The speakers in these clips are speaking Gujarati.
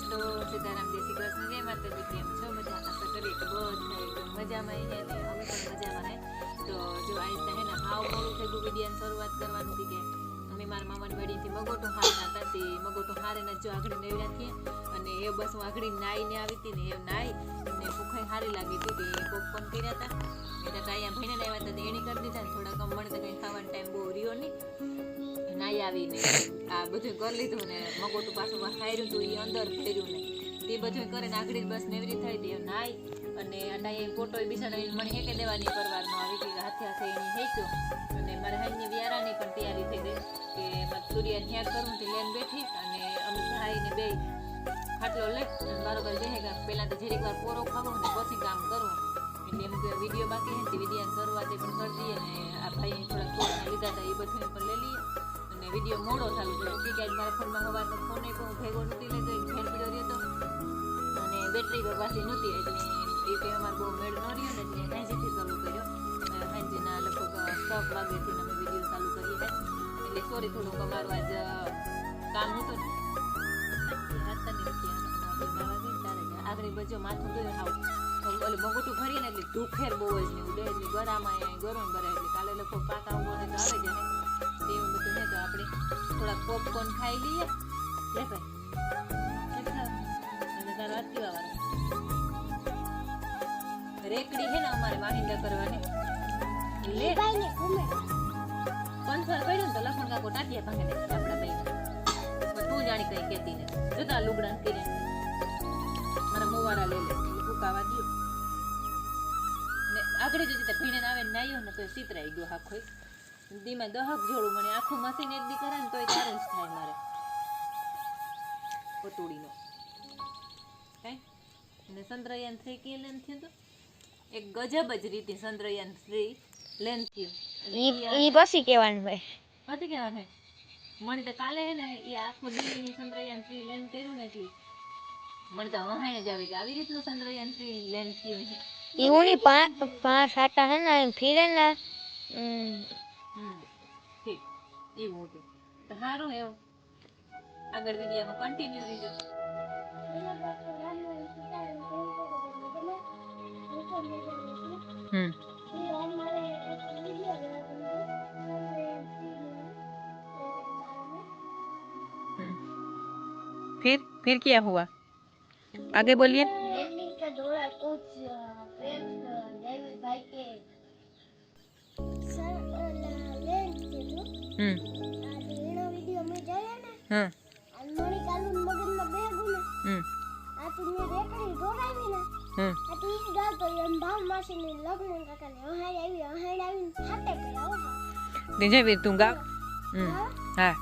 તો સીતારામ, જય શ્રી કૃષ્ણ, જય માતાજી. કેમ છો? બધા આશા કરીએ કે બધા એકદમ મજામાં હે ને અમે પણ મજામાં હે. તો જો આ રીતે હે ને હાવ મોડું થઈ ગયું વિડીયોની શરૂઆત કરવાનું હતી કે અમે મારા મામાની વાડીથી મગોટો હારતા હતા તે મગોટો હારીને જો આગળ નેવડા થઈએ અને એ બસ હું આગળ નાઈને આવી હતી ને એ નાઈ ને ભૂખાઈ હારી લાગી હતી તે પોપકોર્ન કર્યા હતા એટલે કાંઈ ભાઈને આવ્યા હતા એની કરી દીધા ને થોડા કમ મળે તો કંઈ ખાવાનો ટાઈમ બહુ રહ્યો નહીં. નાઈ આવીને આ બધું કરી લીધું ને મગોટું પાછું હાર્યું હતું એ અંદર ફેર્યું ને તે બધું કરીને આગળ બસ નેવરી થઈ હતી નાઈ અને અટાઈ ફોટો બિસાડા મને હેકે દેવાની પરવારનો આવી કે હાથે હાથે એની હેક્યો અને મારા હાઈની વ્યારાની પણ તૈયારી થઈ ગઈ કે મારે સૂર્ય ન્યા કરું તે લેન બેઠી અને અમે ભાઈને બે ખાટલો લે બરોબર બેહે કે પહેલાં તો જરીક વાર પોરો ખાવો ને પછી કામ કરવું એટલે એમ કે વિડીયો બાકી હે તે વિડીયોની શરૂઆત પણ કરી દઈએ અને આ ભાઈ થોડાક ફોન લીધા હતા એ બધું પણ લઈ લઈએ અને વિડીયો મોડો ચાલુ થયો કે આજ મારા ફોનમાં સવારનો ફોન પણ ભેગો નથી લેતો ઘેર પીડો રહ્યો હતો અને બેટરી પાછી નહોતી એટલે એ કંઈ અમારે બહુ મેળ ન રહ્યો ને એટલે હાંજીથી ચાલુ કર્યો હાંજીના લગભગ 6 વાગ્યાથી અમે વિડીયો ચાલુ કરીએ એટલે સોરી થોડુંક અમારું આજ કામ હતું ને આગળ બજો માથું ધોયું હાવ ઓલું મગોટું ભરીને એટલે દુખેર બહુ જ ને ઉડે એટલે ગરામાં ગરમ ભરે એટલે કાલે લગભગ પાકા ઉગો ને તો આવે જાય એવું બધું ને તો આપણે થોડાક પોપકોર્ન ખાઈ લઈએ લે ભાઈ અને તારો હાથ પીવાવાનો રેકડી છે ને અમારે વાહિંદા કરવાની લે પંચર પડ્યું ને તો લખણ કાકો ટાટિયા ભાંગે દે આપણા ભાઈ તું જાણી કઈ કહેતી ને જોતા લુગડા કર્યા મારા મોવારા લઈ લે ફૂકાવા દો ને આગળ જતી તો ભીણે આવે ને નાયો ને તો સીતરાઈ ગયો આખો દીમાં દહક જોડું મને આખું મશીન એક દી કરે ને તોય તારે જ થાય મારે પતોડીનો કઈ ને ચંદ્રયાન 3 કે લેન થયું તો એક ગજબ જ રીતે ચંદ્રયાન 3 લેન થયું ઈ પછી કહેવાનું ભાઈ પછી કેવાનું મને તો કાલે હે ને એ આખું દિલ્હીનું ચંદ્રયાન 3 લેન કર્યું ને એટલે મને તો વહાણે જ આવી કે આવી રીતનું ચંદ્રયાન 3 લેન થયું છે ઈ ઉની પાંચ આટા હે ને ફીરે ને ઠીક એવું હતું તો સારું એવું આગળ વિડીયોમાં કન્ટિન્યુ રહીજો. फिर क्या हुआ आगे बोलिए. वीर तुम गाओ. हाँ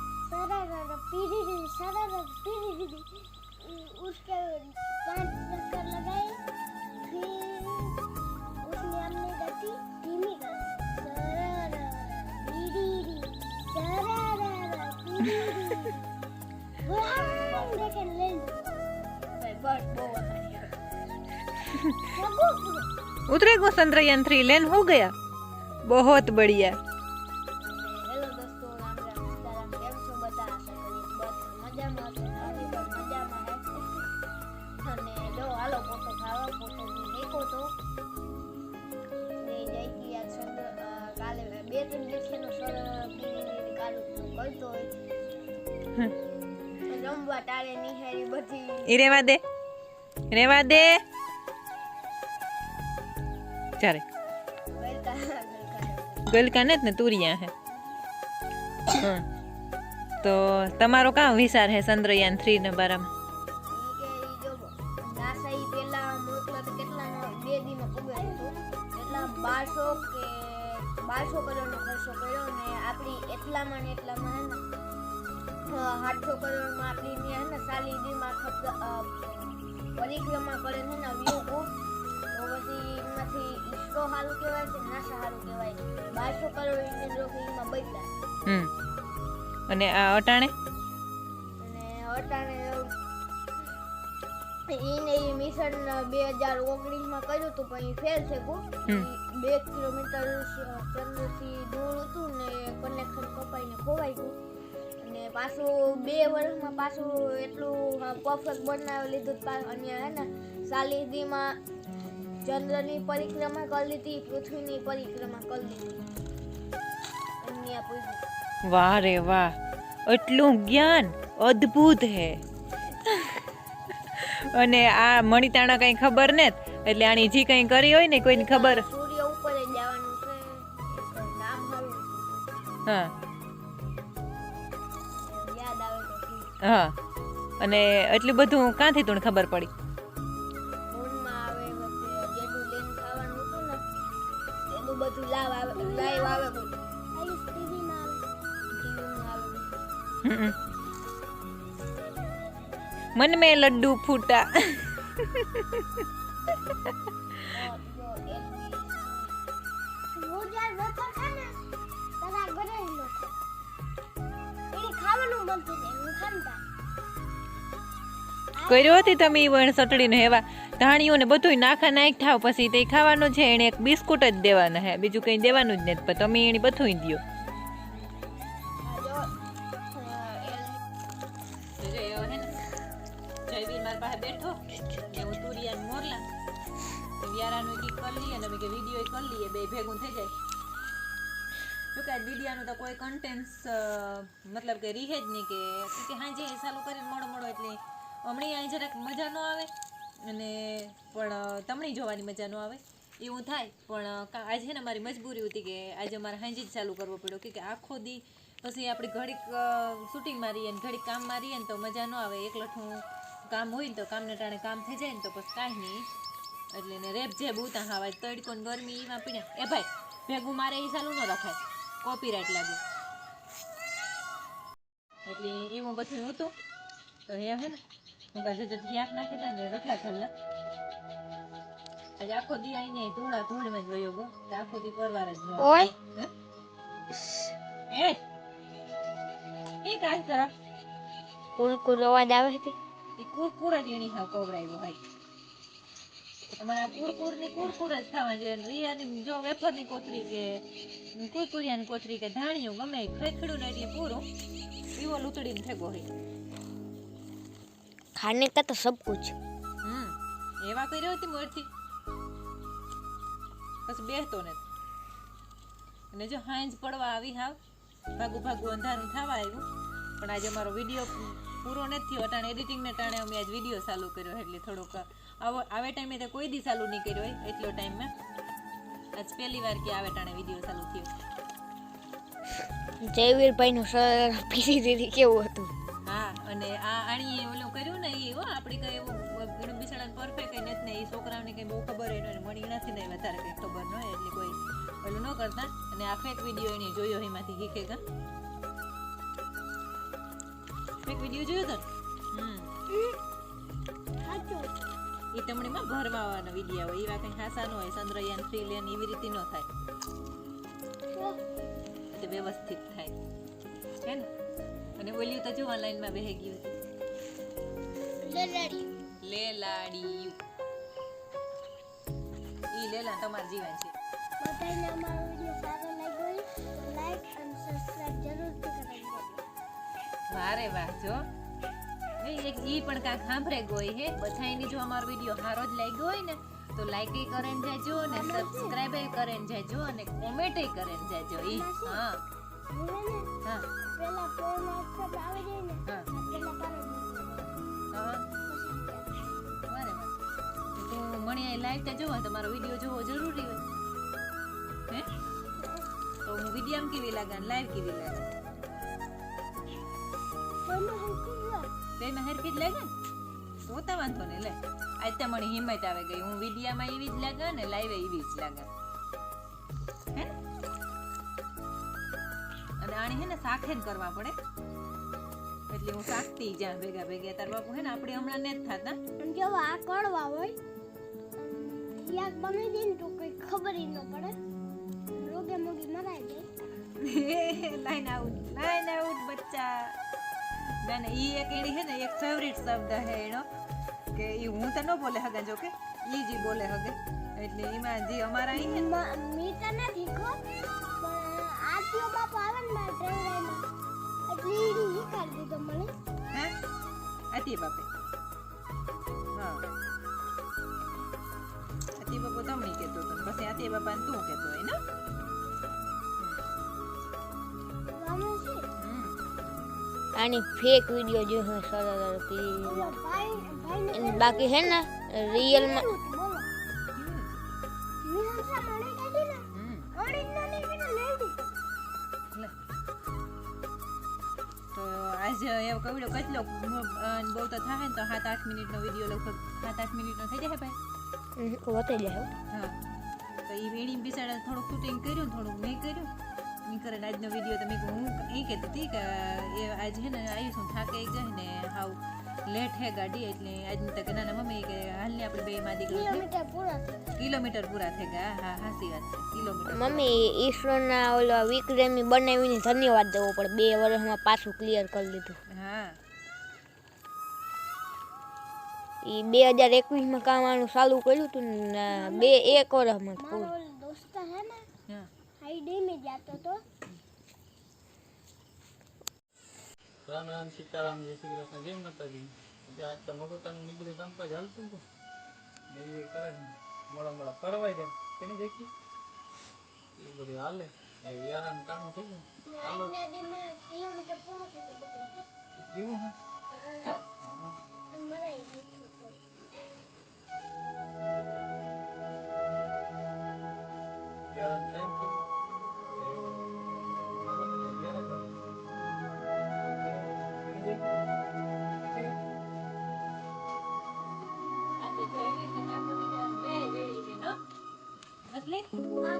उसके 5 चक्कर लगाए फिर उसने हमने गति धीमी कर उतरेगा चंद्रयान 3 लैंड हो गया. बहुत बढ़िया. हेलो दोस्तों, राम राम सीताराम. केम છો બધા? આશા કરીએ બસ મજામાં છો. આવી પણ મજામાં હે અને જો હાલો ફોટો ખાવા ફોટો દેખો તો ને જઈતી આ ચંદ્ર કાલે 2-3 દિવસનો સર કાલે કરતો હોય રમવા ટાળે નિહારી બધી ઈ રેવા દે ચારે ગલકા ને ને તુરિયા હે. તો તમારો કામ વિચાર હે ચંદ્રયાન 3 ના બારામાં? નાસા ઈ પેલા મોકલા તો કેટલાનો 2 દીમાં પુગાયો હતો એટલા 1200 કરોડનો ખર્ચો કર્યો ને આપણી એટલામાં ને એટલામાં હે ને 800 કરોડમાં આપણી ને હે ને સાલી દીમાં પરિક્રમા કરે છે ને વ્યૂ ખૂબ તો પછી એમાંથી ઈસરો સારું કહેવાય છે નાસા સારું કહેવાય. 1200 કરોડ ઇન્ડિયન રોકેટમાં બદલાય. અને આ અટાણે ઈને મિશન 2019 માં કર્યું હતું પણ એ ફેલ થઈ ગયું. 2 કિલોમીટર ચંદ્રથી દૂર હતું ને કનેક્શન કપાઈને ખોવાઈ ગયું અને પાછું 2 વર્ષમાં પાછું એટલું પરફેક્ટ બનાવી લીધું. અને હે ને 40 દીમાં ચંદ્રની પરિક્રમા કરી લીધી, પૃથ્વીની પરિક્રમા કરી લીધી. અન્ય પૂછ્યું વાહ રે વાહ, એટલું જ્ઞાન અદ્ભુત હે. અને આ મણિતાણા કઈ ખબર ને, એટલે આની જી કઈ કરી હોય ને કોઈને ખબર. સૂર્ય ઉપર જ જવાનું છે, નામ હારું હા યાદ આવે તો ઠીક. હા, અને એટલું બધું ક્યાંથી તું ખબર પડી? ફોનમાં આવે પછી જેટલું લેન ખાવાનું હતું ને એનું બધું લાઈવ આવે બધું. ટીવીમાં આવે. મન મેં લડ્ડુ ફૂટા. કર્યો હતી તમે ઈ વણ સટડીને હેવા ધાણીઓ ને બધું નાખ થાવ, પછી તે ખાવાનું છે. એને એક બિસ્કુટ જ દેવાના હે, બીજું કઈ દેવાનું જ નથી. પણ તમે એની બધું દ્યો. જયવીર મારા પાસે બેઠો ને હું તુરિયા મોરલા વ્યારાનું કી કરી લઈએ અને કે વિડિયો કરી લઈએ, બે ભેગું થઈ જાય. જો કે વિડિયાનું તો કોઈ કન્ટેન્ટ્સ મતલબ કે રીહે જ નહીં કે હાંજે ચાલુ કરીને મોડો એટલે હમણાં અહીં જરાક મજા ન આવે અને પણ તમને જોવાની મજા ન આવે એવું થાય. પણ આજે ને મારી મજબૂરી હતી કે આજે મારે હાંજે જ ચાલુ કરવો પડ્યો કે આખો દી પછી આપણે ઘડીક શૂટિંગ મારીએ ને ઘડીક કામ મારીએ ને તો મજા ન આવે. એકલઠું કામ હોય ને તો કામને ટાણે કામ થઈ જાય ને તો પછી કાંઈ નહીં. એટલે ને રેપ જે બહુ ત્યાં હવા તડકો ને ગરમી એમાં પીને એ ભાઈ ભેગું મારે એ ચાલુ ન રખાય, કોપીરાઇટ લાગે. એટલે એવું બધું હતું. તો હે ને હું કાજે તો ધ્યાન નાખી દે ને રખલા ખલ્લા આજે આખો દી આઈને ધૂળા ધૂળમાં જ વયો ગયો. આખો દી પરવાર જ ન ઓય એ કાજ કરા કુરકુર અવાજ આવે છે. એ કુરકુર જ એની હાવ કવરાયું ભાઈ. અમારા કુરકુર જ ખાવા છે. રિયાની જો વેફરની કોથળી કે કુરકુરિયાની કોથળી કે ધાણિયું ગમે ખેખડું ને એટલે પૂરું પીવો લૂતડીને થેગો હોય. खाने का तो सब कुछ. એવા કર્યો હતી મોરથી પછી બેસતો ને. અને જો હાંજ પડવા આવી હાવ ભાગું અંધારું થવા આવ્યું. પણ આજે અમારો વિડીયો પૂરો નથી થયો. અટાણે એડિટિંગને ટાણે અમે આજ વિડીયો ચાલુ કર્યો એટલે થોડોક આવે ટાઈમે તો કોઈ દી ચાલુ નહીં કર્યો હોય એટલો ટાઈમમાં આજ પહેલી વાર કે આવે ટાણે વિડીયો ચાલુ થયો. જયવીરભાઈનું સર પીસી દીધી કેવું હતું. હા, અને આ આણીએ ઓલું કર્યું ને એ આપણે કઈ એવું ગણું બિસાડા પરફેક્ટ કઈ નથી ને એ છોકરાઓને કઈ બહુ ખબર હોય ને મળી નથી ને વધારે કઈ ખબર ન હોય એટલે કોઈ ઓલું ન કરતા. અને આ ફેક વિડીયો એને જોયો એમાંથી શીખેગા. ફેક વિડીયો જોયો તો એ તમણીમાં ભરવાવાના વિડીયો હોય એવા કઈ હાસા ન હોય. ચંદ્રયાન 3 લેન એવી રીતે ન થાય, એટલે વ્યવસ્થિત થાય હે ને. અને ઓલી તો જો ઓનલાઈનમાં બેહી ગયું લેલાડી ઈ લેલા તમાર જીવન છે. બધાને અમારો વિડિયો સારો લાગ્યો હોય તો લાઈક અને સબસ્ક્રાઇબ જરૂરથી કરજો. વારે વાહ જો એક ઈ પણ કાંક સાંભળે ગોય હે. બધાયની જો અમારો વિડિયો સારો જ લાગ્યો હોય ને તો લાઈક કરીને જાજો ને સબસ્ક્રાઇબ કરીને જાજો અને કોમેન્ટ કરીને જાજો. ઈ હા હા પેલા ફોન વોટ્સએપ આવી જાય ને હા પેલા કરે હા વારે વાહ. તો મણિયા લાઈક તો જોવો, તમારો વિડિયો જોવો જરૂરી હોય હે. તો હું વિડિયો કેવી લાગે ને લાઈવ કેવી લાગે બેમાં હરખી જ લાગે ને તો તો વાંધો નહીં. લે આજ તો મને હિંમત આવે ગઈ. હું વિડિયામાં એવી જ લાગે ને લાઈવ એવી જ લાગે હે. અને આની હે ને સાખેન કરવા પડે એટલે હું સાખતી જ્યાં ભેગા તાર બાપુ હે ને આપણે હમણાં ને જ થતા. અને જો આ કડવા હોય યાદ બનાવી દે ને તો કોઈ ખબર ઈ ન પડે, રોગે મોગી મરાઈ જાય. લાઈન આઉટ બચ્ચા. ના ઈ એક એની હે ને એક ફેવરિટ શબ્દ હે એનો કે ઈ હું તો ન બોલે હગે, જો કે ઈ જ બોલે હગે. એટલે એમાં જે અમારા અહીં હે મીઠા નથી ખો પણ આરતીઓ બાપુ આવે ને મારા ટ્રેવલાઈમાં 3D શીખવાડી દીધો મને. હે આતી બાપે હા આતી બાપો તમને કહેતો હતો ને પછી આતી બાપાને તું કહેતો હોય ને આમાં છે. આની ફેક વિડીયો જો હે સરળ ઓલો ભાઈને બાકી હે ને રિયલમાં બોલો. નિહંસા મને કાઢી ને. ઓરિજિનલ એને લેડી. તો આજે એવો કવડો કેટલો બહુ તો થાય ને તો 7-8 મિનિટનો વિડીયો લગભગ 7-8 મિનિટનો થઈ જાય ભાઈ વતે જાય હા તો એ વેણી બિસાડા થોડુંક શૂટિંગ કર્યું ને થોડુંક મેં કર્યું એ કરે આજનો વિડીયો તમે હું એ કહેતી હતી કે એ આજ છે ને આવીશું થાકે જાય ને હાવ લેટ હે ગાડી એટલે આજની તક નાના મમ્મી કે હાલને આપણે બે માં દીકરો કિલોમીટર પૂરા થયા. કિલોમીટર પૂરા થઈ ગયા હા હાસી વાત છે કિલોમીટર મમ્મી ઈસરોના ઓલા વિક્રમી બનાવીને ધન્યવાદ દેવો પડે 2 વર્ષમાં પાછું ક્લિયર કરી લીધું હા એ 2021 માં કામ આનું ચાલુ કર્યું હતું ને 1 વર્ષમાં મારો પૂરું ઓલો દોસ્ત હે ને હા હાઈ ડેમે જતો તો. રામ રામ સીતારામ જય શ્રી કૃષ્ણ જય માતાજી આજ તો મગોતાનું નીકળ્યું કામકાજ હાલતું હતું ને એ કરે ને મોડા મોડા કરવાય જાય તેની દેખી એ બધું હાલે એ વ્યારાનું કામ થઈ ગયું હાલો આજના દીમાં કિલોમીટર પૂરું થઈ ગયું. એવું હે મરાઈ ગયું. વ્યારાનું ટાઈમ થઈ ગયું હાલો તો વ્યારા કરો તેની દેખી એટલે આ